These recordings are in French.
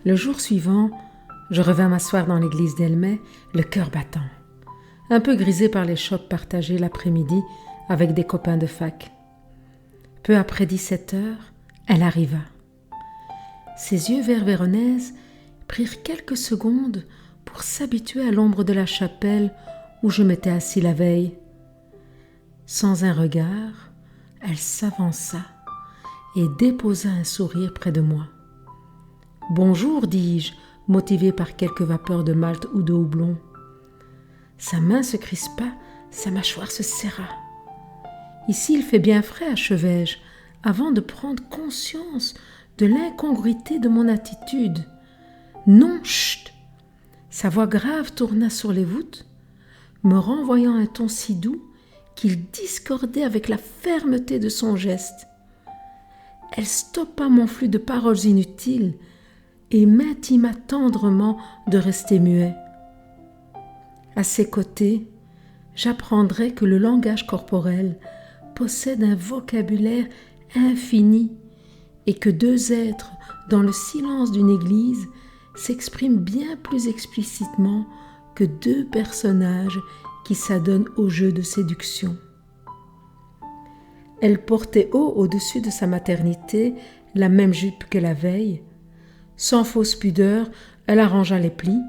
Le jour suivant, je revins m'asseoir dans l'église d'Elmay, le cœur battant, un peu grisé par les chocs partagés l'après-midi avec des copains de fac. Peu après 17 heures, elle arriva. Ses yeux verts-veronnaises prirent quelques secondes pour s'habituer à l'ombre de la chapelle où je m'étais assis la veille. Sans un regard, elle s'avança et déposa un sourire près de moi. « Bonjour » dis-je, motivé par quelques vapeurs de malt ou de houblon. Sa main se crispa, sa mâchoire se serra. « Ici il fait bien frais » achevai-je, avant de prendre conscience de l'incongruité de mon attitude. « Non, chut !» Sa voix grave tourna sur les voûtes, me renvoyant un ton si doux qu'il discordait avec la fermeté de son geste. Elle stoppa mon flux de paroles inutiles et m'intima tendrement de rester muet. À ses côtés, j'apprendrai que le langage corporel possède un vocabulaire infini et que deux êtres dans le silence d'une église s'expriment bien plus explicitement que deux personnages qui s'adonnent au jeu de séduction. Elle portait haut au-dessus de sa maternité la même jupe que la veille. Sans fausse pudeur, elle arrangea les plis,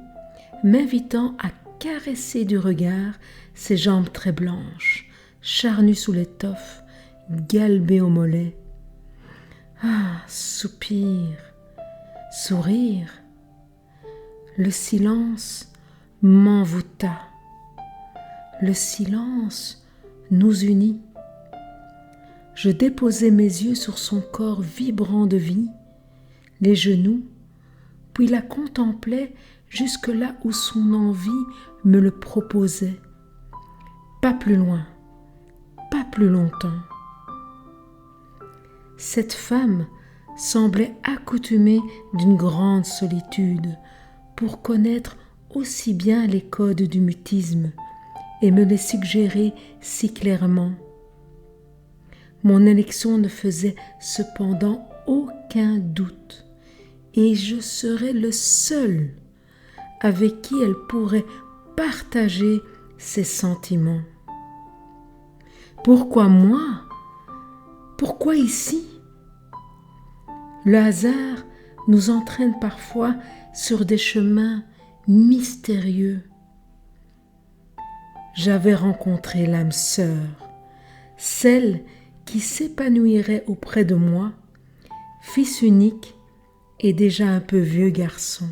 m'invitant à caresser du regard ses jambes très blanches, charnues sous l'étoffe, galbées au mollet. Ah, soupir, sourire. Le silence m'envoûta. Le silence nous unit. Je déposai mes yeux sur son corps vibrant de vie, les genoux, puis la contemplai jusque là où son envie me le proposait. Pas plus loin, pas plus longtemps. Cette femme semblait accoutumée d'une grande solitude pour connaître aussi bien les codes du mutisme et me les suggérer si clairement. Mon élection ne faisait cependant aucun doute, et je serais le seul avec qui elle pourrait partager ses sentiments. Pourquoi moi ? Pourquoi ici ? Le hasard nous entraîne parfois sur des chemins mystérieux. J'avais rencontré l'âme sœur, celle qui s'épanouirait auprès de moi, fils unique et déjà un peu vieux garçon.